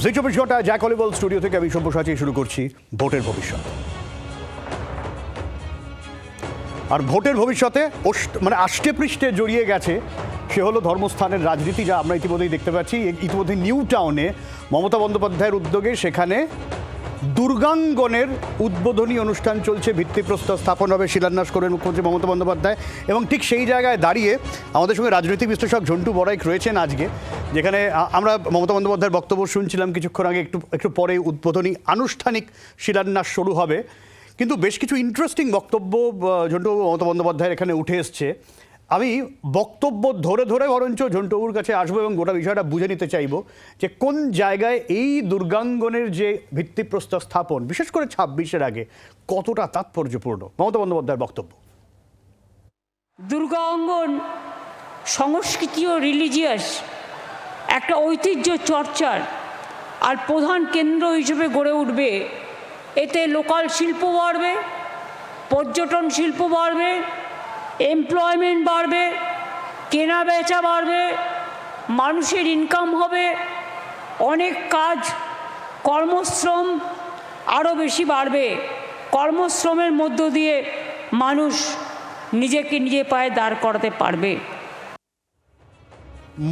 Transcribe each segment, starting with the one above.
জি 24 ঘন্টা Jack অলিবল studio থেকে আমি সব্যসাচী শুরু করছি ভোটের ভবিষ্যৎ। আর ভোটের ভবিষ্যতে মানে আষ্টে পৃষ্ঠে জড়িয়ে গেছে সে হলো ধর্মস্থানের রাজনীতি, যা আমরা ইতিমধ্যেই দেখতে পাচ্ছি। ইতিমধ্যে নিউ টাউনে মমতা বন্দ্যোপাধ্যায়ের উদ্যোগে সেখানে দুর্গাঙ্গনের উদ্বোধনী অনুষ্ঠান চলছে, ভিত্তিপ্রস্তর স্থাপন হবে, শিলান্যাস করবেন মুখ্যমন্ত্রী মমতা বন্দ্যোপাধ্যায়। এবং ঠিক সেই জায়গায় দাঁড়িয়ে আমাদের সঙ্গে রাজনৈতিক বিশ্লেষক ঝন্টু বড়াইক রয়েছেন আজকে, যেখানে আমরা মমতা বন্দ্যোপাধ্যায়ের বক্তব্য শুনছিলাম কিছুক্ষণ আগে। একটু পরে উদ্বোধনী আনুষ্ঠানিক শিলান্যাস শুরু হবে। কিন্তু বেশ কিছু ইন্টারেস্টিং বক্তব্য ঝন্টু মমতা বন্দ্যোপাধ্যায়ের এখানে উঠে এসছে। আমি বক্তব্য ধরে ধরে বরঞ্চ ঝন্টুবাবুর কাছে আসবো এবং গোটা বিষয়টা বুঝে নিতে চাইবো যে কোন জায়গায় এই দুর্গাঙ্গনের যে ভিত্তিপ্রস্তর স্থাপন, বিশেষ করে 26-এর আগে, কতটা তাৎপর্যপূর্ণ। মমতা বন্দ্যোপাধ্যায়ের বক্তব্য। দুর্গাঙ্গন সংস্কৃতি ও রিলিজিয়াস একটা ঐতিহ্য চর্চার আর প্রধান কেন্দ্র হিসেবে গড়ে উঠবে। এতে লোকাল শিল্প বাড়বে, পর্যটন শিল্প বাড়বে, এমপ্লয়মেন্ট বাড়বে, কেনা বেচা বাড়বে, মানুষের ইনকাম হবে, অনেক কাজ কর্মশ্রম আরও বেশি বাড়বে। কর্মশ্রমের মধ্য দিয়ে মানুষ নিজেকে নিজে পায়ে দাঁড় করাতে পারবে।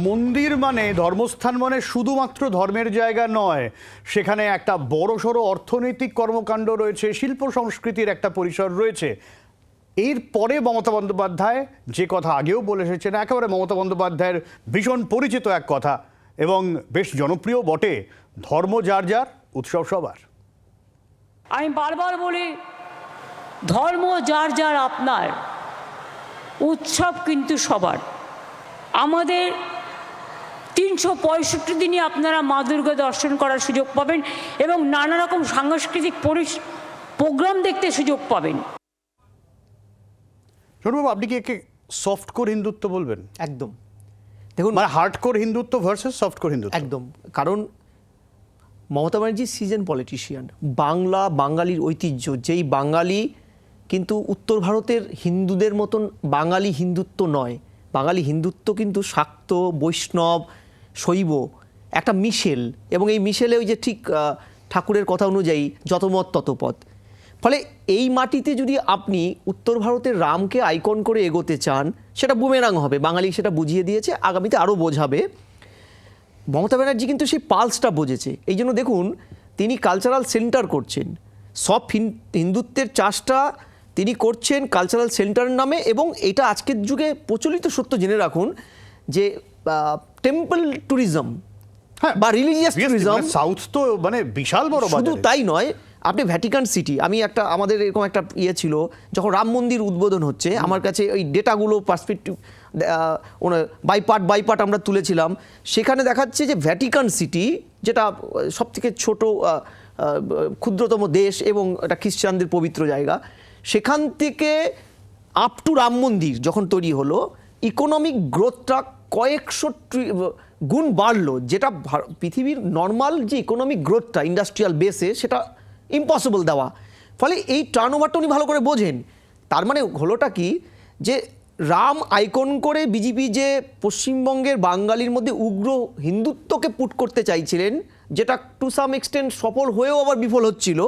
মন্দির মানে, ধর্মস্থান মানে শুধুমাত্র ধর্মের জায়গা নয়, সেখানে একটা বড়সড় অর্থনৈতিক কর্মকাণ্ড রয়েছে, শিল্প সংস্কৃতির একটা পরিসর রয়েছে। এরপরে মমতা বন্দ্যোপাধ্যায় যে কথা আগেও বলে এসেছেন, একেবারে মমতা বন্দ্যোপাধ্যায়ের ভীষণ পরিচিত এক কথা এবং বেশ জনপ্রিয় বটে, ধর্ম যার যার, উৎসব সবার। আমি বারবার বলি, ধর্ম যার যার আপনার, উৎসব কিন্তু সবার। আমাদের 365 দিনই আপনারা মা দুর্গা দর্শন করার সুযোগ পাবেন এবং নানা রকম সাংস্কৃতিক প্রোগ্রাম দেখতে সুযোগ পাবেন। শোনবাবু, আপনি কি একে সফটকোর হিন্দুত্ব বলবেন? একদম। দেখুন, মানে hardcore Hindutva versus softcore Hindutva. একদম। কারণ মমতা ব্যানার্জি সিজন পলিটিশিয়ান, বাঙালির ঐতিহ্য, যেই বাঙালি কিন্তু উত্তর ভারতের হিন্দুদের মতন বাঙালি হিন্দুত্ব নয়। বাঙালি হিন্দুত্ব কিন্তু শাক্ত, বৈষ্ণব, শৈব একটা মিশেল, এবং এই মিশেলে ওই যে ঠিক ঠাকুরের কথা অনুযায়ী যত মত তত পথ। ফলে এই মাটিতে যদি আপনি উত্তর ভারতের রামকে আইকন করে এগোতে চান, সেটা বুমেরাং হবে। বাঙালি সেটা বুঝিয়ে দিয়েছে, আগামীতে আরও বোঝাবে। মমতা ব্যানার্জি কিন্তু সেই পালসটা বুঝেছে। এই জন্য দেখুন, তিনি কালচারাল সেন্টার করছেন, সব হিন্দুত্বের চাষটা তিনি করছেন কালচারাল সেন্টারের নামে। এবং এটা আজকের যুগে প্রচলিত সত্য জেনে রাখুন যে টেম্পল ট্যুরিজম বা রিলিজিয়াস ট্যুরিজম সাউথ তো মানে বিশাল বড়। শুধু তাই নয়, আপনি ভ্যাটিকান সিটি, আমাদের এরকম একটা ইয়ে ছিল, যখন রাম মন্দির উদ্বোধন হচ্ছে, আমার কাছে ওই ডেটাগুলো পার্সপেক্টিভ বাই পার্ট আমরা তুলেছিলাম। সেখানে দেখাচ্ছে যে ভ্যাটিকান সিটি, যেটা সবথেকে ছোট ক্ষুদ্রতম দেশ এবং এটা খ্রিস্টানদের পবিত্র জায়গা, সেখান থেকে আপ টু রাম মন্দির যখন তৈরি হলো, ইকোনমিক গ্রোথটা কয়েকশো গুণ বাড়লো, যেটা পৃথিবীর নর্মাল যে ইকোনমিক গ্রোথটা ইন্ডাস্ট্রিয়াল বেসে, সেটা ইম্পসিবল দেওয়া। ফলে এই টার্ন ওভারটা উনি ভালো করে বোঝেন। তার মানে হলোটা কি, যে রাম আইকন করে বিজেপি যে পশ্চিমবঙ্গের বাঙালির মধ্যে উগ্র হিন্দুত্বকে পুট করতে চাইছিলেন, যেটা টু সাম এক্সটেন্ট সফল হয়েও আবার বিফল হচ্ছিল,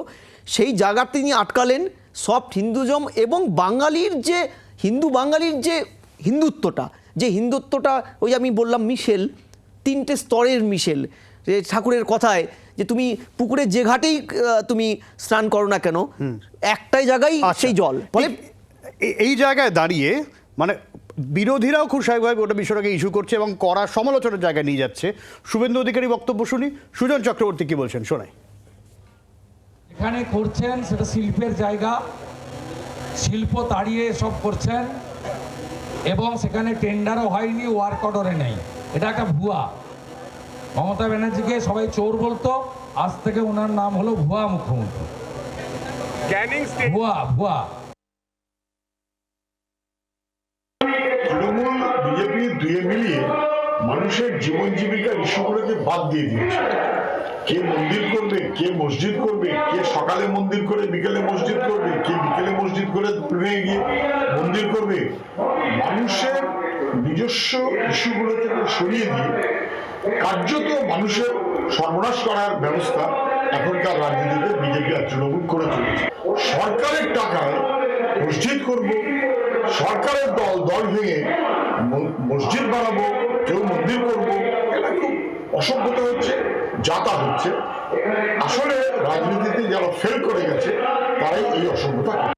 সেই জায়গাতে তিনি আটকালেন সফট হিন্দুজম। এবং বাঙালির যে বাঙালির যে হিন্দুত্বটা ওই আমি বললাম মিশেল, 3টে স্তরের মিশেল। যে ঠাকুরের কথায় যে তুমি পুকুরে যে ঘাটেই তুমি স্নান করো না কেন, একটাই জায়গায় সেই জল। ফলে এই জায়গায় দাঁড়িয়ে মানে বিরোধীরাও খুব স্বাভাবিকভাবে ওটা বিষয়টাকে ইস্যু করছে এবং কড়া সমালোচনার জায়গায় নিয়ে যাচ্ছে। শুভেন্দু অধিকারী বক্তব্য শুনি, সুজন চক্রবর্তী কি বলছেন শোনাই। এখানে করছেন সেটা শিল্পের জায়গা, শিল্প তাড়িয়ে সব করছেন এবং সেখানে টেন্ডারও হয়নি, ওয়ার্ক অর্ডারে নেই। এটা একটা ভুয়া। মমতা ব্যানার্জিকে সবাই চোর বলতো, আজ থেকে ওনার নাম হলো ভুয়া মুখ্যমন্ত্রী। ভুয়া। তৃণমূল বিজেপি দুয়ে মিলিয়ে মানুষের জীবন জীবিকার ইস্যুগুলোকে বাদ দিয়ে দিচ্ছে। কে মন্দির করবে, কে মসজিদ করবে, কে সকালে মন্দির করে বিকেলে মসজিদ করবে, কে বিকেলে মসজিদ করে দুপুরে গিয়ে মন্দির করবে, মানুষের নিজস্ব ইস্যুগুলো থেকে সরিয়ে দিয়ে কার্যত মানুষের সর্বনাশ করার ব্যবস্থা এখনকার রাজনীতিতে বিজেপি আর তৃণমূল করে চলেছে। সরকারের টাকায় মসজিদ করব, সরকারের দল ভেঙে মসজিদ বানাবো, কেউ মন্দির করব, এটা খুব অসভ্যতা হচ্ছে, যাতা হচ্ছে। আসলে রাজনীতিতে যারা ফেল করে গেছে তারাই এই অসভ্যতা করে।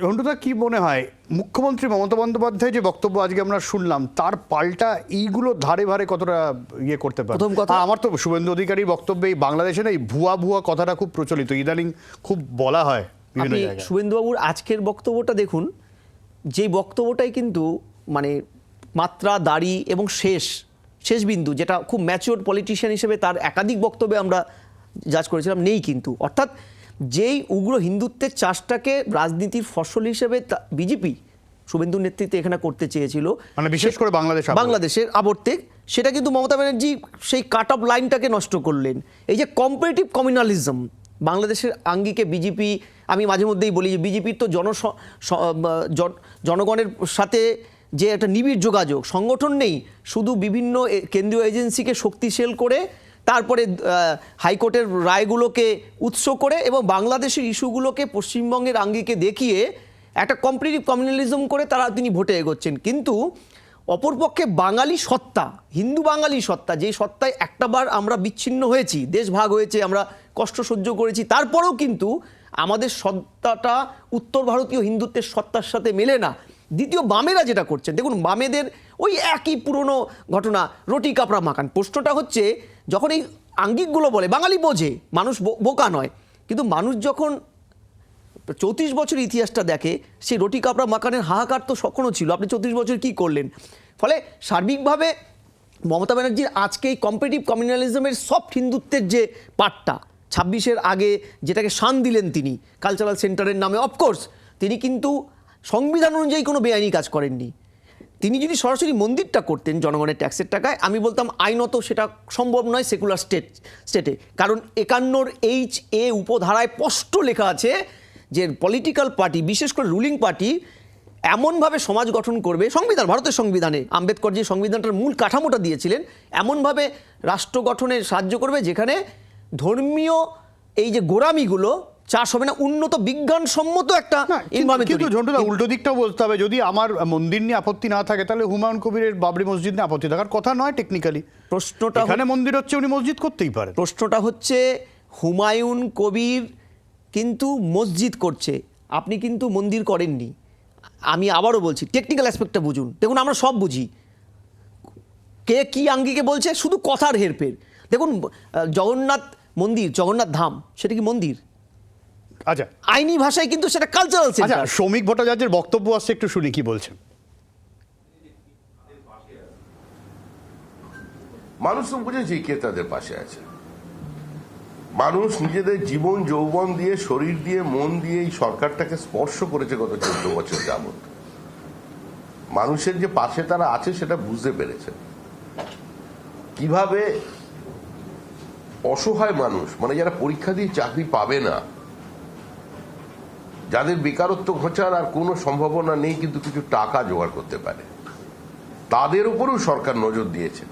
ঝন্টুদা, কি মনে হয় মুখ্যমন্ত্রী মমতা বন্দ্যোপাধ্যায় যে বক্তব্য আজকে আমরা শুনলাম তার পাল্টা এইগুলো ধারে ভারে কতটা ইয়ে করতে পারে? প্রথম কথা, আমার তো শুভেন্দু অধিকারীর বক্তব্যে এই বাংলাদেশে না এই ভুয়া কথাটা খুব প্রচলিত, ইদানিং খুব বলা হয় বিভিন্ন আপনি জায়গায়। শুভেন্দুবাবুর আজকের বক্তব্যটা দেখুন, যেই বক্তব্যটাই কিন্তু মানে মাত্রা, দাড়ি এবং শেষ বিন্দু, যেটা খুব ম্যাচিওর পলিটিশিয়ান হিসেবে তার একাধিক বক্তব্যে আমরা জাজ করেছিলাম, নেই কিন্তু। অর্থাৎ যেই উগ্র হিন্দুত্বের চাষটাকে রাজনীতির ফসল হিসেবে বিজেপি শুভেন্দুর নেতৃত্বে এখানে করতে চেয়েছিল, মানে বিশেষ করে বাংলাদেশের আবর্তে, সেটা কিন্তু মমতা ব্যানার্জি সেই কাট অফ লাইনটাকে নষ্ট করলেন। এই যে কম্পারেটিভ কমিউনালিজম বাংলাদেশের আঙ্গিকে বিজেপি, আমি মাঝে মধ্যেই বলি যে বিজেপির তো জনগণের সাথে যে একটা নিবিড় যোগাযোগ, সংগঠন নেই, শুধু বিভিন্ন কেন্দ্রীয় এজেন্সিকে শক্তিশাল করে, তারপরে হাইকোর্টের রায়গুলোকে উৎস করে এবং বাংলাদেশের ইস্যুগুলোকে পশ্চিমবঙ্গের আঙ্গিকে দেখিয়ে একটা কম্পারেটিভ কমিউনালিজম করে তিনি ভোটে এগোচ্ছেন। কিন্তু অপরপক্ষে বাঙালি সত্তা, হিন্দু বাঙালি সত্তা, যে সত্তায় একটাবার আমরা বিচ্ছিন্ন হয়েছি, দেশ ভাগ হয়েছে, আমরা কষ্ট সহ্য করেছি, তারপরেও কিন্তু আমাদের সত্তাটা উত্তর ভারতীয় হিন্দুত্বের সত্তার সাথে মেলে না। দ্বিতীয়, বামেরা যেটা করছেন, দেখুন বামেদের ওই একই পুরনো ঘটনা, রুটি কাপড়া মাখান। প্রশ্নটা হচ্ছে, যখন এই আঙ্গিকগুলো বলে, বাঙালি বোঝে, মানুষ বোকা নয়, কিন্তু মানুষ যখন 34 বছর ইতিহাসটা দেখে, সেই রুটি কাপড়া মাখানের হাহাকার তো কখনো ছিল, আপনি 34 বছর কী করলেন? ফলে সার্বিকভাবে মমতা ব্যানার্জির আজকে এই কম্পারেটিভ কমিউনালিজমের সফট হিন্দুত্বের যে পার্টটা, 26-এর আগে যেটাকে শান দিলেন তিনি কালচারাল সেন্টারের নামে, অফকোর্স তিনি কিন্তু সংবিধান অনুযায়ী কোনো বেআইনি কাজ করেননি। তিনি যদি সরাসরি মন্দিরটা করতেন জনগণের ট্যাক্সের টাকায়, আমি বলতাম আইনত সেটা সম্ভব নয় সেকুলার স্টেটে, কারণ 51(a) উপধারায় স্পষ্ট লেখা আছে যে পলিটিক্যাল পার্টি, বিশেষ করে রুলিং পার্টি, এমনভাবে সমাজ গঠন করবে, সংবিধান, ভারতের সংবিধানে আম্বেদকর যে সংবিধানটার মূল কাঠামোটা দিয়েছিলেন, এমনভাবে রাষ্ট্র গঠনে সাহায্য করবে যেখানে ধর্মীয় এই যে গোড়ামিগুলো চাষ হবে না, উন্নত বিজ্ঞানসম্মত একটা এনভায়রনমেন্ট। কিন্তু ঝন্টুদা, উল্টো দিকটাও বলতে হবে, যদি আমার মন্দির নিয়ে আপত্তি না থাকে তাহলে হুমায়ুন কবিরের বাবরি মসজিদ নিয়ে আপত্তি থাকার কথা নয়। টেকনিক্যালি প্রশ্নটা এখানে মন্দির হচ্ছে, উনি মসজিদ করতেই পারেন। প্রশ্নটা হচ্ছে হুমায়ুন কবির কিন্তু মসজিদ করছে, আপনি কিন্তু মন্দির করেননি। আমি আবারও বলছি, টেকনিক্যাল অ্যাসপেক্টটা বুঝুন। দেখুন, আমরা সব বুঝি, কে কি আঙ্গিকে বলছে, শুধু কথার হেরফের। দেখুন, জগন্নাথ মন্দির, জগন্নাথ ধাম, সেটা কি মন্দির? আচ্ছা, আইনি ভাষায় কিন্তু সেটা কালচারাল সেন্টার। শ্রমিক ভট্টাচার্যের বক্তব্য আসছে, একটু শুনি কি বলছেন। মানুষ তো বুঝেছি কে তাদের পাশে আছে। মানুষ নিজেদের জীবন যৌবন দিয়ে, শরীর দিয়ে, মন দিয়ে এই সরকারটাকে স্পর্শ করেছে গত 14 বছর যাবত। মানুষের যে পাশে তারা আছে সেটা বুঝতে পেরেছে। কিভাবে অসহায় মানুষ, মানে যারা পরীক্ষা দিয়ে চাকরি পাবে না, যাদের বেকারত্ব ঘোচার আর কোনো সম্ভাবনা নেই কিন্তু কিছু টাকা জোগাড় করতে পারে, তাদের উপরেও সরকার নজর দিয়েছে।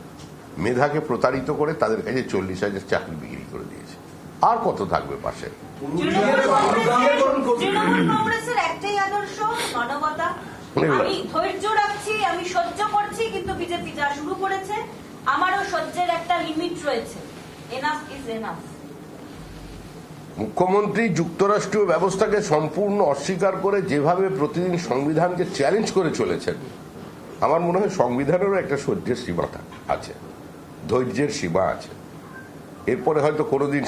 মেধাকে প্রতারিত করে তাদের কাছে 40,000 চাকরি বিক্রি করে দিয়েছে। আর কত থাকবে পাশে? কংগ্রেসের একটাই আদর্শ, মানবতা। আমি ধৈর্য রাখছি, আমি সহ্য করছি, কিন্তু বিজেপি যা শুরু করেছে, আমারও সহ্যের একটা লিমিট রয়েছে। Enough is enough. মুখ্যমন্ত্রী যুক্তরাষ্ট্রীয় ব্যবস্থাকে সম্পূর্ণ অস্বীকার করে যেভাবে প্রতিদিন সংবিধানকে চ্যালেঞ্জ করে চলেছেন, আমার মনে হয় সংবিধানেরও একটা সহ্যের সীমা আছে, ধৈর্যের সীমা আছে। এরপরে হয়তো কোনোদিন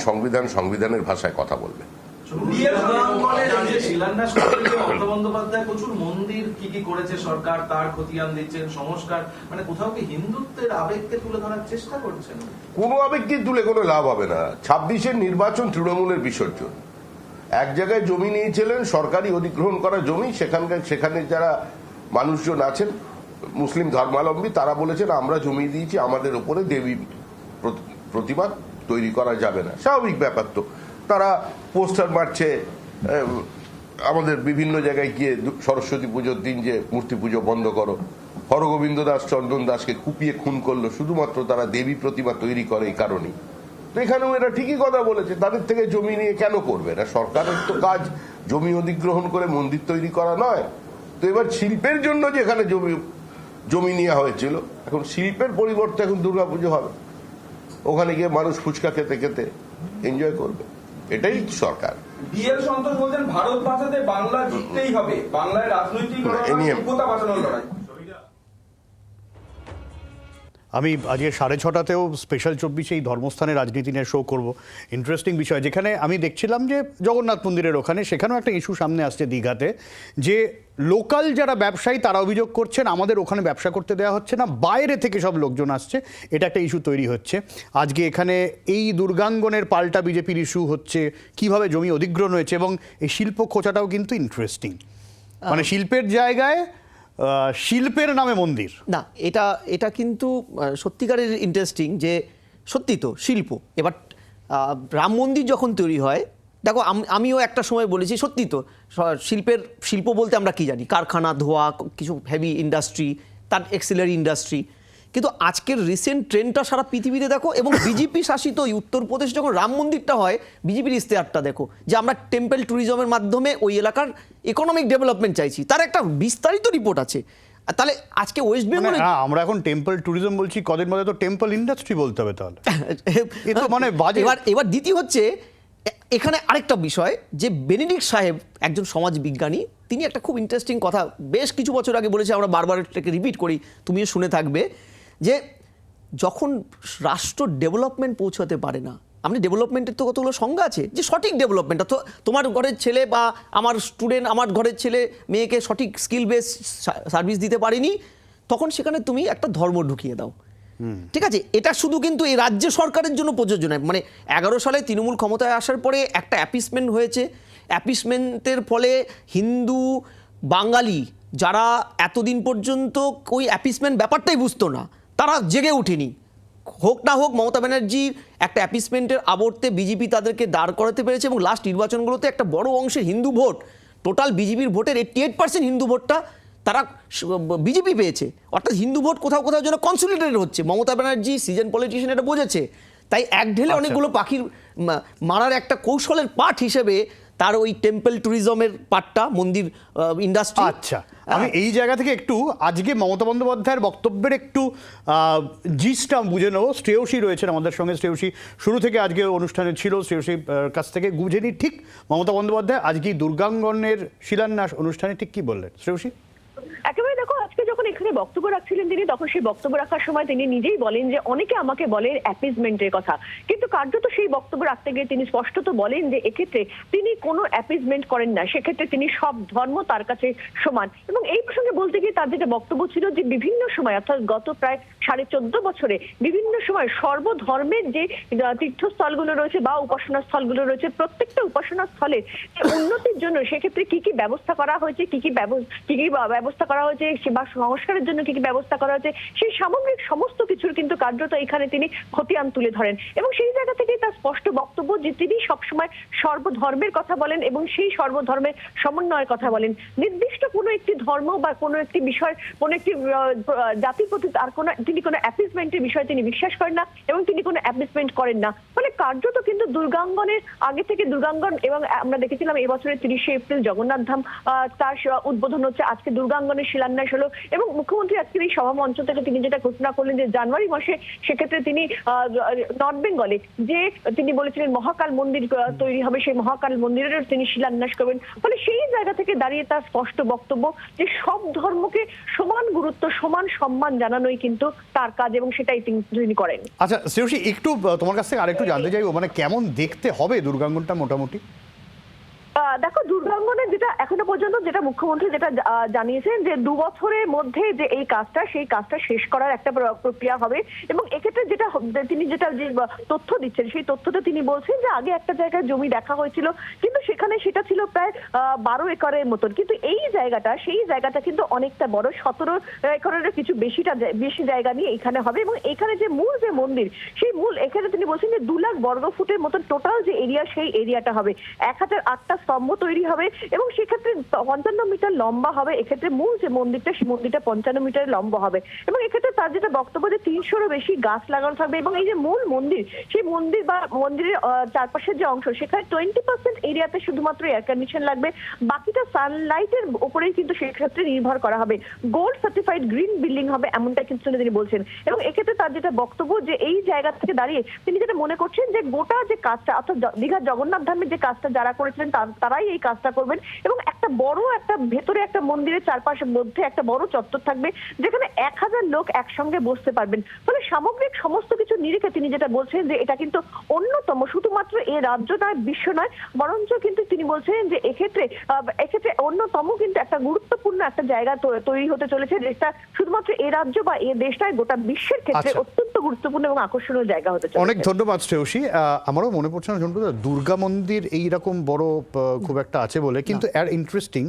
সংবিধানের ভাষায় কথা বলবে। শিলান্যাস মমতা বন্দ্যোপাধ্যায় প্রচুর মন্দির কি করেছে সরকার, তার খতিয়ান দিচ্ছেন, সংস্কার, মানে কোথাও কি হিন্দুত্বের আবেগকে তুলে ধরার চেষ্টা করছেন? কোনো আবেগকে তুলে কোনো লাভ হবে না। 26-এর নির্বাচন তৃণমূলের বিসর্জন। এক জায়গায় জমি নিয়েছিলেন, সরকারি অধিগ্রহণ করা জমি, সেখানে যারা মানুষজন আছেন মুসলিম ধর্মাবলম্বী, তারা বলেছেন আমরা জমি দিয়েছি, আমাদের উপরে দেবী প্রতিমা তৈরি করা যাবে না। স্বাভাবিক ব্যাপার তো, তারা পোস্টার মারছে, আমাদের বিভিন্ন জায়গায় গিয়ে সরস্বতী পুজোর দিন যে মূর্তি পুজো বন্ধ করো, হরগোবিন্দ দাস চন্দন দাসকে কুপিয়ে খুন করলো শুধুমাত্র তারা দেবী প্রতিমা তৈরি করে এই কারণেই। তো এখানেও এরা ঠিকই কথা বলেছে, তাদের থেকে জমি নিয়ে কেন করবে না? সরকারের তো কাজ জমি অধিগ্রহণ করে মন্দির তৈরি করা নয়। তো এবার শিল্পের জন্য যেখানে জমি নেওয়া হয়েছিল, এখন শিল্পের পরিবর্তে এখন দুর্গাপুজো হবে, ওখানে গিয়ে মানুষ ফুচকা খেতে খেতে এনজয় করবে, এটাই সরকার। বিএল সন্তোষ বলছেন ভারত বাঁচাতে বাংলা জিততেই হবে, বাংলায় রাজনৈতিক যোগ্যতা বাঁচানোর লড়াই। আমি আজকে 6:30তেও স্পেশাল 24 এই ধর্মস্থানের রাজনীতি নিয়ে শো করব। ইন্টারেস্টিং বিষয়, যেখানে আমি দেখছিলাম যে জগন্নাথ মন্দিরের ওখানে সেখানেও একটা ইস্যু সামনে আসছে দীঘাতে, যে লোকাল যারা ব্যবসায়ী তারা অভিযোগ করছেন আমাদের ওখানে ব্যবসা করতে দেওয়া হচ্ছে না, বাইরে থেকে সব লোকজন আসছে, এটা একটা ইস্যু তৈরি হচ্ছে। আজকে এখানে এই দুর্গাঙ্গনের পাল্টা বিজেপির ইস্যু হচ্ছে, কিভাবে জমি অধিগ্রহণ হয়েছে, এবং এই শিল্প খোঁচাটাও কিন্তু ইন্টারেস্টিং, মানে শিল্পের জায়গায় শিল্পের নামে মন্দির। না, এটা কিন্তু সত্যিকারের ইন্টারেস্টিং, যে সত্যি তো শিল্প। এবার রাম মন্দির যখন তৈরি হয়, দেখো আমিও একটা সময় বলেছি সত্যি তো শিল্প বলতে আমরা কি জানি, কারখানা, ধোয়া, কিছু হেভি ইন্ডাস্ট্রি, তার এক্সিলারি ইন্ডাস্ট্রি। কিন্তু আজকের রিসেন্ট ট্রেন্ডটা সারা পৃথিবীতে দেখো, এবং বিজেপি শাসিত ওই উত্তরপ্রদেশ যখন রাম মন্দিরটা হয়, বিজেপির ইশতেহারটা দেখো, যে আমরা টেম্পল ট্যুরিজমের মাধ্যমে ওই এলাকার ইকোনমিক ডেভেলপমেন্ট চাইছি, তার একটা বিস্তারিত রিপোর্ট আছে। তাহলে আজকে ওয়েস্ট বেঙ্গলে আমরা এখন টেম্পল ট্যুরিজম বলছি, কদিন মধ্যে তো টেম্পল ইন্ডাস্ট্রি বলতে হবে তাহলে। মানে এবার দ্বিতীয় হচ্ছে এখানে আরেকটা বিষয়, যে বেনেডিক্ট সাহেব একজন সমাজ বিজ্ঞানী, তিনি একটা খুব ইন্টারেস্টিং কথা বেশ কিছু বছর আগে বলেছে, আমরা বারবার এটাকে রিপিট করি, তুমিও শুনে থাকবে, যে যখন রাষ্ট্র ডেভেলপমেন্ট পৌঁছাতে পারে না, আপনি ডেভেলপমেন্টের তো কতগুলো সংজ্ঞা আছে, যে সঠিক ডেভেলপমেন্ট, তো তোমার ঘরের ছেলে বা আমার স্টুডেন্ট, আমার ঘরের ছেলে মেয়েকে সঠিক স্কিল বেস সার্ভিস দিতে পারেনি, তখন সেখানে তুমি একটা ধর্ম ঢুকিয়ে দাও। ঠিক আছে, এটা শুধু কিন্তু এই রাজ্য সরকারের জন্য প্রযোজ্য নয়। মানে 11 সালে তৃণমূল ক্ষমতায় আসার পরে একটা অ্যাপিসমেন্ট হয়েছে, অ্যাপিসমেন্টের ফলে হিন্দু বাঙালি যারা এতদিন পর্যন্ত ওই অ্যাপিসমেন্ট ব্যাপারটাই বুঝতো না, তারা জেগে ওঠেনি। হোক না হোক মমতা ব্যানার্জির একটা অ্যাপিসমেন্টের আবর্তে বিজেপি তাদেরকে দাঁড় করাতে পেরেছে, এবং লাস্ট নির্বাচনগুলোতে একটা বড় অংশের হিন্দু ভোট, টোটাল বিজেপির ভোটের 88% হিন্দু ভোটটা তারা বিজেপি পেয়েছে। অর্থাৎ হিন্দু ভোট কোথাও কোথাও যেন কনসলিডেটেড হচ্ছে। মমতা ব্যানার্জি সিজন পলিটিশিয়ান এটা বোঝেছে, তাই এক ঢেলে অনেকগুলো পাখির মারার একটা কৌশলের পাঠ হিসেবে তার ওই টেম্পল ট্যুরিজমের পার্টটা, মন্দির ইন্ডাস্ট্রি। আচ্ছা, আমি এই জায়গা থেকে একটু আজকে মমতা বন্দ্যোপাধ্যায়ের বক্তব্যের একটু জিসটা বুঝে নেবো। শ্রেয়সী রয়েছেন আমাদের সঙ্গে, শ্রেয়সী শুরু থেকে আজকে অনুষ্ঠানে ছিল, শ্রেয়সীর কাছ থেকে বুঝে নিই ঠিক মমতা বন্দ্যোপাধ্যায় আজকে দুর্গাঙ্গনের শিলান্যাস অনুষ্ঠানে ঠিক কি বললেন। শ্রেয়সী, একেবারে দেখো, আজকে যখন এখানে বক্তব্য রাখছিলেন তিনি, তখন সেই বক্তব্য রাখার সময় তিনি নিজেই বলেন যে অনেকে আমাকে বলেন অ্যাপিজমেন্টের কথা, কিন্তু কার্যত সেই বক্তব্য রাখতে গিয়ে তিনি স্পষ্টত বলেন যে এক্ষেত্রে তিনি কোনো অ্যাপিজমেন্ট করেন না, সেক্ষেত্রে তিনি সব ধর্ম তার কাছে সমান। এবং এই প্রসঙ্গে বলতে গিয়ে তার যেটা বক্তব্য ছিল, যে বিভিন্ন সময় অর্থাৎ গত প্রায় 14.5 বছরে বিভিন্ন সময় সর্বধর্মের যে তীর্থস্থলগুলো রয়েছে বা উপাসনা স্থলগুলো রয়েছে, প্রত্যেকটা উপাসনা স্থলে উন্নতির জন্য সেক্ষেত্রে কি কি ব্যবস্থা করা হয়েছে, কি কি ব্যবস্থা করা হয়েছে বা সংস্কারের জন্য কি কি ব্যবস্থা করা হয়েছে, সেই সামগ্রিক সমস্ত কিছুর কিন্তু কার্যত এখানে তিনি খতিয়ান তুলে ধরেন। এবং সেই জায়গা থেকে তার স্পষ্ট বক্তব্য যে তিনি সবসময় সর্বধর্মের কথা বলেন এবং সেই সর্বধর্মের সমন্বয়ের কথা বলেন। নির্দিষ্ট কোনো একটি ধর্ম বা কোনো একটি বিষয়, কোনো একটি জাতির প্রতি আর তিনি কোনো অ্যাপিসমেন্টের বিষয়ে তিনি বিশ্বাস করেন না, এবং তিনি কোনো অ্যাপিসমেন্ট করেন না। ফলে কার্যত কিন্তু দুর্গাঙ্গনের আগে থেকে দুর্গাঙ্গন, এবং আমরা দেখেছিলাম এই বছরের 30শে এপ্রিল জগন্নাথ ধাম তার উদ্বোধন হচ্ছে, আজকে দুর্গাঙ্গনের শিলান্যাস হলো, এবং মুখ্যমন্ত্রী আজকের এই সভা মঞ্চ থেকে তিনি যেটা ঘোষণা করলেন যে জানুয়ারি মাসে সেক্ষেত্রে তিনি নর্থ বেঙ্গলে যে তিনি বলেছিলেন মহাকাল মন্দির তৈরি হবে, সেই মহাকাল মন্দিরের তিনি শিলান্যাস করবেন। ফলে সেই জায়গা থেকে দাঁড়িয়ে তার স্পষ্ট বক্তব্য যে সব ধর্মকে সমান গুরুত্ব, সমান সম্মান জানানোই কিন্তু তার কাজ, এবং সেটাই তিনি করেন। আচ্ছা শ্রেয়সী, একটু তোমার কাছ থেকে আরেকটু জানতে চাইবো, মানে কেমন দেখতে হবে দুর্গাঙ্গনটা মোটামুটি? দেখো, দুর্গাঙ্গনের যেটা এখনো পর্যন্ত যেটা মুখ্যমন্ত্রী যেটা জানিয়েছেন যে 2 বছরের মধ্যে যে এই কাজটা, সেই কাজটা শেষ করার একটা প্রক্রিয়া হবে। এবং এক্ষেত্রে যেটা তিনি যে তথ্য দিচ্ছেন, সেই তথ্যটা তিনি বলছেন যে আগে একটা জায়গায় জমি দেখা হয়েছিল, কিন্তু সেখানে সেটা ছিল প্রায় 12 একরের মতন, কিন্তু এই জায়গাটা, সেই জায়গাটা কিন্তু অনেকটা বড়, 17 একরের কিছু বেশি জায়গা নিয়ে এখানে হবে। এবং এখানে যে মূল যে মন্দির, সেই মূল এখানে তিনি বলছেন যে 2 লাখ বর্গ ফুটের মতন টোটাল যে এরিয়া, সেই এরিয়াটা হবে। 1008টা স্তম্ভ তৈরি হবে এবং সেক্ষেত্রে 55 মিটার লম্বা হবে। এক্ষেত্রে মূল যে মন্দিরটা, সেই মন্দিরটা 55 মিটার লম্বা হবে এবং এক্ষেত্রে তার যেটা বক্তব্য যে 300-এরও বেশি গাছ লাগানো থাকবে এবং এই যে মূল মন্দির, সেই মন্দির বা মন্দিরের চারপাশের যে অংশ, সেখানে 20% এরিয়াতে শুধুমাত্র এয়ার কন্ডিশন লাগবে, বাকিটা সানলাইটের উপরেই কিন্তু সেক্ষেত্রে নির্ভর করা হবে। গোল্ড সার্টিফাইড গ্রিন বিল্ডিং হবে, এমনটা কিন্তু তিনি বলছেন। এবং এক্ষেত্রে তার যেটা বক্তব্য যে এই জায়গা থেকে দাঁড়িয়ে তিনি যেটা মনে করছেন যে গোটা যে কাজটা, অর্থাৎ দীঘার জগন্নাথ ধামের যে কাজটা যারা করেছিলেন তারাই এই কাজটা করবেন এবং একটা বড় একটা ভেতরে একটা মন্দিরের চারপাশের মধ্যে একটা বড় চত্বর থাকবে যেখানে 1000 লোক একসঙ্গে বসতে পারবেন। ফলে সামগ্রিক সমস্ত কিছু নিরিখে তিনি যেটা বলছেন যে এটা কিন্তু অন্যতম, শুধুমাত্র এই রাজ্য নয়, বিশ্ব নয়, বরঞ্চ কিন্তু তিনি বলছেন যে এক্ষেত্রে অন্যতম কিন্তু একটা গুরুত্বপূর্ণ একটা জায়গা তৈরি হতে চলেছে, যেটা শুধুমাত্র এই রাজ্য বা এই দেশ নয়, গোটা বিশ্বের ক্ষেত্রে অত্যন্ত গুরুত্বপূর্ণ এবং আকর্ষণীয় জায়গা হতে চলেছে। অনেক ধন্যবাদ শ্রেয়সী। আমারও মনে পড়ছে না ঝন্টুদা, দুর্গা মন্দির এইরকম বড় খুব একটা আছে বলে, কিন্তু ইন্টারেস্টিং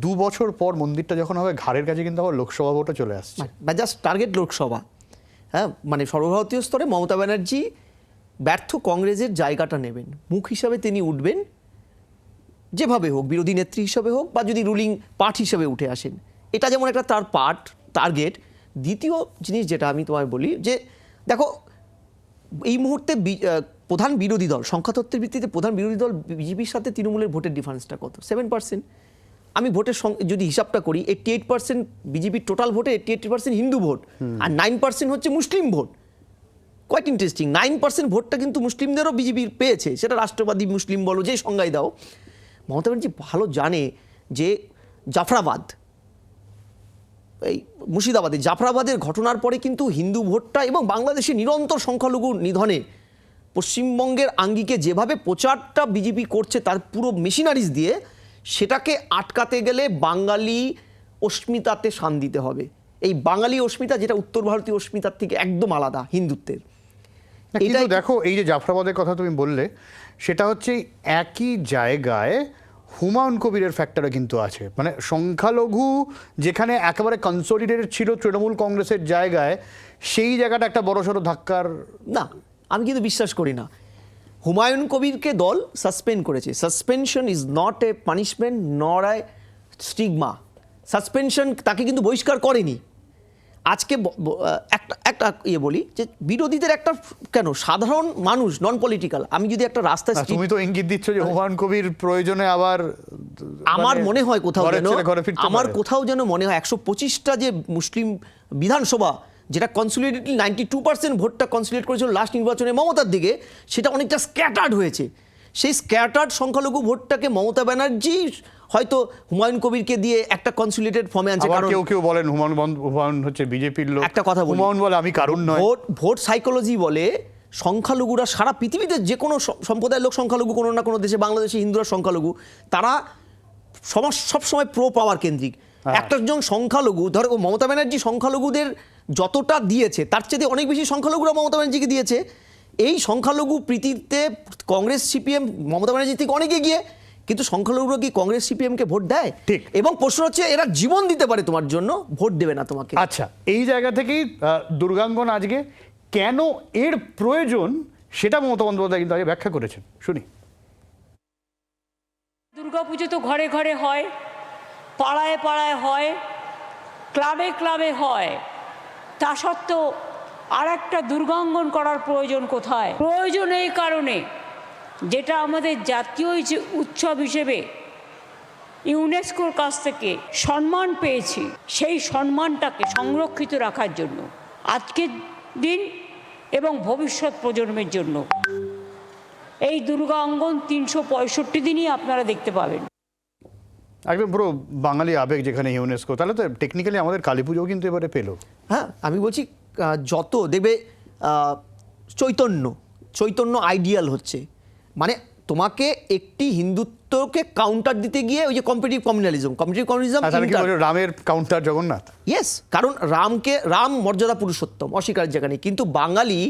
2 বছর পর মন্দিরটা যখন হবে ঘাড়ের কাছে কিন্তু আবার লোকসভা ভোটও চলে আসছে, বা জাস্ট টার্গেট লোকসভা। হ্যাঁ, মানে সর্বভারতীয় স্তরে মমতা ব্যানার্জি ব্যর্থ কংগ্রেসের জায়গাটা নেবেন, মুখ হিসাবে তিনি উঠবেন, যেভাবে হোক, বিরোধী নেত্রী হিসাবে হোক বা যদি রুলিং পার্ট হিসাবে উঠে আসেন, এটা যেমন একটা তার টার্গেট। দ্বিতীয় জিনিস যেটা আমি তোমায় বলি যে দেখো, এই মুহূর্তে প্রধান বিরোধী দল, সংখ্যাতত্ত্বের ভিত্তিতে প্রধান বিরোধী দল বিজেপির সাথে তৃণমূলের ভোটের ডিফারেন্সটা কত? 7%। আমি ভোটের যদি হিসাবটা করি, 88% বিজেপির টোটাল ভোটে 88% হিন্দু ভোট আর 9% হচ্ছে মুসলিম ভোট। কোয়াইট ইন্টারেস্টিং, 9% ভোটটা কিন্তু মুসলিমদেরও বিজেপির পেয়েছে, সেটা রাষ্ট্রবাদী মুসলিম বলো, যে সংজ্ঞায় দাও। মমতা ব্যানার্জি ভালো জানে যে জাফরাবাদ, এই মুর্শিদাবাদে জাফরাবাদের ঘটনার পরে কিন্তু হিন্দু ভোটটা এবং বাংলাদেশে নিরন্তর সংখ্যালঘু নিধনে পশ্চিমবঙ্গের আঙ্গিকে যেভাবে প্রচারটা বিজেপি করছে তার পুরো মেশিনারিজ দিয়ে, সেটাকে আটকাতে গেলে বাঙালি অস্মিতাতে শান দিতে হবে। এই বাঙালি অস্মিতা যেটা উত্তর ভারতীয় অস্মিতার থেকে একদম আলাদা হিন্দুত্বের। কিন্তু দেখো, এই যে জাফরাবাদের কথা তুমি বললে, সেটা হচ্ছে একই জায়গায় হুমায়ুন কবিরের ফ্যাক্টরও কিন্তু আছে। মানে সংখ্যালঘু যেখানে একেবারে কনসোলিডেটেড ছিল তৃণমূল কংগ্রেসের জায়গায়, সেই জায়গাটা একটা বড়সড় ধাক্কার। না, আমি কিন্তু বিশ্বাস করি না। হুমায়ুন কবিরকে দল সাসপেন্ড করেছে। Suspension is not a punishment নর এ স্টিগমা। সাসপেনশন তাকে কিন্তু বহিষ্কার করেনি। আজকে একটা বলি যে বিরোধীদের একটা, কেন সাধারণ মানুষ, নন পলিটিক্যাল, আমি যদি একটা রাস্তায়, তুমি তো ইঙ্গিত দিচ্ছ যে হুমায়ুন কবির প্রয়োজনে আবার, আমার মনে হয় কোথাও যেন, আমার কোথাও যেন মনে হয় 125টা যে মুসলিম বিধানসভা, যেটা কনসোলিডেটলি 92% ভোটটা কনসোলিডেট করেছিল লাস্ট নির্বাচনে মমতার দিকে, সেটা অনেকটা স্ক্যাটার্ড হয়েছে। সেই স্ক্যাটার্ড সংখ্যালঘু ভোটটাকে মমতা ব্যানার্জি হয়তো হুমায়ুন কবিরকে দিয়ে একটা কনসোলিডেটেড ফর্মে আনছে। কারণ কেউ বলেন হুমায়ুন হচ্ছে বিজেপির লোক। একটা কথা বলি, হুমায়ুন বলে আমি কারণ নয়। ভোট সাইকোলজি বলে সংখ্যালঘুরা সারা পৃথিবীতে যে কোনো সম্প্রদায়ের লোক সংখ্যালঘু, কোনো না কোনো দেশে, বাংলাদেশে হিন্দুরা সংখ্যালঘু, তারা সবসময় প্রো পাওয়ার কেন্দ্রিক। একজন সংখ্যালঘু, ধরো মমতা ব্যানার্জি সংখ্যালঘুদের যতটা দিয়েছে তার চেয়ে অনেক বেশি সংখ্যালঘুরা মমতা ব্যানার্জিকে দিয়েছে। এই সংখ্যালঘু প্রীতিতে কংগ্রেস সিপিএম মমতা ব্যানার্জি থেকে অনেক এগিয়ে, কিন্তু সংখ্যালঘুরা কি কংগ্রেস সিপিএমকে ভোট দেয়? ঠিক। এবং প্রশ্ন হচ্ছে, এরা জীবন দিতে পারে তোমার জন্য, ভোট দেবে না তোমাকে। আচ্ছা, এই জায়গা থেকেই দুর্গাঙ্গন আজকে কেন এর প্রয়োজন সেটা মমতা বন্দ্যোপাধ্যায় কিন্তু আগে ব্যাখ্যা করেছেন, শুনি। দুর্গাপুজো তো ঘরে ঘরে হয়, পাড়ায় পাড়ায় হয়, ক্লাবে ক্লাবে হয়, তা সত্ত্বেও আর একটা দুর্গাঙ্গন করার প্রয়োজন কোথায়? প্রয়োজন এই কারণে, যেটা আমাদের জাতীয় উৎসব হিসেবে ইউনেস্কোর কাছ থেকে সম্মান পেয়েছি, সেই সম্মানটাকে সংরক্ষিত রাখার জন্য আজকের দিন এবং ভবিষ্যৎ প্রজন্মের জন্য এই দুর্গা অঙ্গন 365 দিনই আপনারা দেখতে পাবেন। একদম পুরো বাঙালি আবেগ যেখানে ইউনেস্কো, তাহলে তো টেকনিক্যালি আমাদের কালী পুজোও কিন্তু এবারে পেলো। হ্যাঁ, আমি বলছি যত দেখবে চৈতন্য আইডিয়াল হচ্ছে, মানে তোমাকে একটি হিন্দুত্বকে কাউন্টার দিতে গিয়ে ওই যে কম্পিটিটিভ কমিউনালিজম রামের কাউন্টার জগন্নাথ। ইয়েস, কারণ রাম মর্যাদা পুরুষোত্তম, অস্বীকারের জায়গা নেই, কিন্তু বাঙালি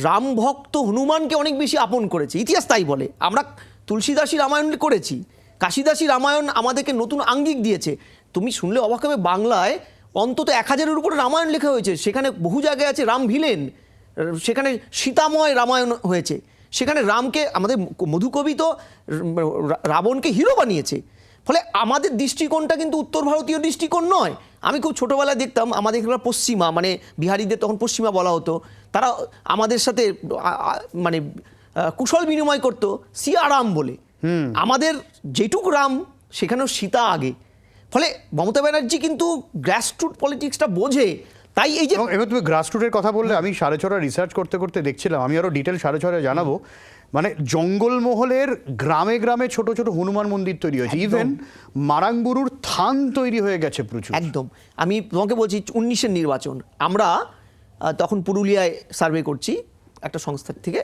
রাম ভক্ত হনুমানকে অনেক বেশি আপন করেছে, ইতিহাস তাই বলে। আমরা তুলসীদাসী রামায়ণ করেছি, কাশীদাসী রামায়ণ আমাদেরকে নতুন আঙ্গিক দিয়েছে। তুমি শুনলে অবাক হবে, বাংলায় অন্তত 1000-এর উপরে রামায়ণ লেখা হয়েছে, সেখানে বহু জায়গায় আছে রাম ভিলেন, সেখানে সীতাময় রামায়ণ হয়েছে, সেখানে রামকে, আমাদের মধুকবি তো রাবণকে হিরো বানিয়েছে। ফলে আমাদের দৃষ্টিকোণটা কিন্তু উত্তর ভারতীয় দৃষ্টিকোণ নয়। আমি খুব ছোটোবেলায় দেখতাম আমাদের এখানে পশ্চিমা, মানে বিহারিদের তখন পশ্চিমা বলা হতো, তারা আমাদের সাথে মানে কুশল বিনিময় করতো সিয়ারাম বলে। আমাদের যেটুক রাম সেখানেও সীতা আগে। ফলে মমতা ব্যানার্জি কিন্তু গ্রাসরুট পলিটিক্সটা বোঝে। তাই এই যে এবার তুমি গ্রাসরুটের কথা বললে, আমি সাড়েছড়া রিসার্চ করতে করতে দেখছিলাম, আমি আরও ডিটেল সাড়েছড়া জানাবো, মানে জঙ্গলমহলের গ্রামে গ্রামে ছোট ছোট হনুমান মন্দির তৈরি হয়েছে, ইভেন মারাংবুরুর থান তৈরি হয়ে গেছে প্রচুর। একদম। আমি তোমাকে বলছি 19-এর নির্বাচন, আমরা তখন পুরুলিয়ায় সার্ভে করছি একটা সংস্থার থেকে,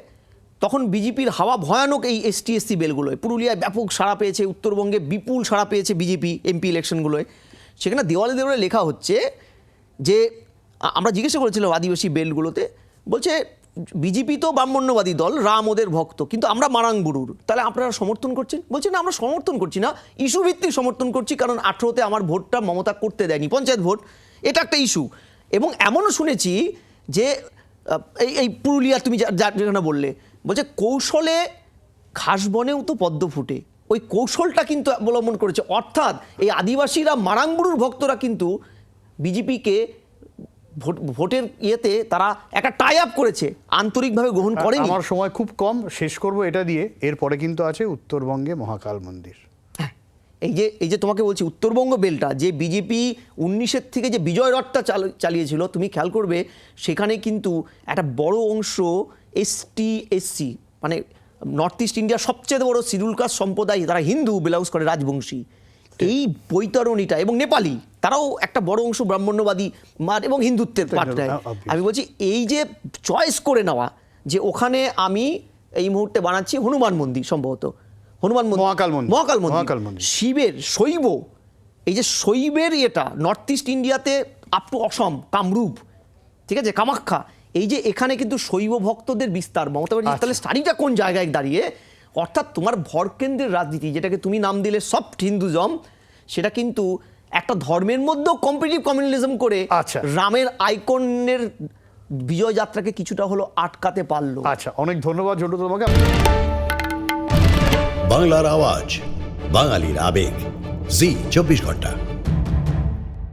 তখন বিজেপির হাওয়া ভয়ানক এই ST/SC বেলগুলোয়। পুরুলিয়ায় ব্যাপক সাড়া পেয়েছে, উত্তরবঙ্গে বিপুল সাড়া পেয়েছে বিজেপি এমপি ইলেকশনগুলোয়। সেখানে দেওয়ালে দেওয়ালে লেখা হচ্ছে যে, আমরা জিজ্ঞাসা করেছিলাম আদিবাসী বেলগুলোতে, বলছে বিজেপি তো ব্রাহ্মণ্যবাদী দল, রাম ওদের ভক্ত, কিন্তু আমরা মারাংবুরুর, তাহলে আপনারা সমর্থন করছেন? বলছে না, আমরা সমর্থন করছি না, ইস্যু ভিত্তিক সমর্থন করছি, কারণ 18তে আমার ভোটটা মমতা করতে দেয়নি, পঞ্চায়েত ভোট, এটা একটা ইস্যু। এবং এমনও শুনেছি যে এই পুরুলিয়া তুমি যেখানে বললে, বলছে কৌশলে ঘাস বনেও তো পদ্ম ফুটে, ওই কৌশলটা কিন্তু অবলম্বন করেছে। অর্থাৎ এই আদিবাসীরা, মারাংবুরুর ভক্তরা কিন্তু বিজেপিকে ভোটের ইয়েতে তারা একটা টাই আপ করেছে, আন্তরিকভাবে গ্রহণ করেনি। আমার সময় খুব কম, শেষ করব এটা দিয়ে। এরপরে কিন্তু আছে উত্তরবঙ্গে মহাকাল মন্দির। এই যে তোমাকে বলছি, উত্তরবঙ্গ বেলটা যে বিজেপি 19-এর থেকে যে বিজয় রথটা চালিয়েছিল, তুমি খেয়াল করবে সেখানে কিন্তু একটা বড় অংশ ST/SC, মানে নর্থ ইস্ট ইন্ডিয়ার সবচেয়ে বড় শিডিউল কাস্ট সম্প্রদায়, তারা হিন্দু, বিলংস করে রাজবংশী। এই বৈতরণীটা, এবং নেপালি, তারাও একটা বড় অংশ ব্রাহ্মণ্যবাদী এবং হিন্দুত্বের পাঠ নেয়। আমি বলছি এই যে চয়েস করে নেওয়া, যে ওখানে আমি এই মুহূর্তে বানাচ্ছি হনুমান মন্দির, সম্ভবত হনুমান মন্দির, মহাকাল মন্দির, শিবের শৈব, এই যে শৈবের এটা নর্থ ইস্ট ইন্ডিয়াতে আপ টু অসম, কামরূপ, ঠিক আছে, কামাখ্যা, এই যে এখানে কিন্তু শৈব ভক্তদের বিস্তার। মমতা ব্যানার্জি তাহলে স্টাডিটা কোন জায়গায় দাঁড়িয়ে, অর্থাৎ তোমার ভরকেন্দ্রের রাজনীতি, যেটাকে তুমি নাম দিলে সফট হিন্দুজম, সেটা কিন্তু একটা ধর্মের মধ্যেও কম্পিটিটিভ কমিউনালিজম করে রামের আইকনের বিজয় যাত্রাকে কিছুটা হলো আটকাতে পারলো। আচ্ছা, অনেক ধন্যবাদ ঝন্টু তোমাকে। বাংলার আওয়াজ, বাঙালির আবেগ, জি 24 ঘন্টা।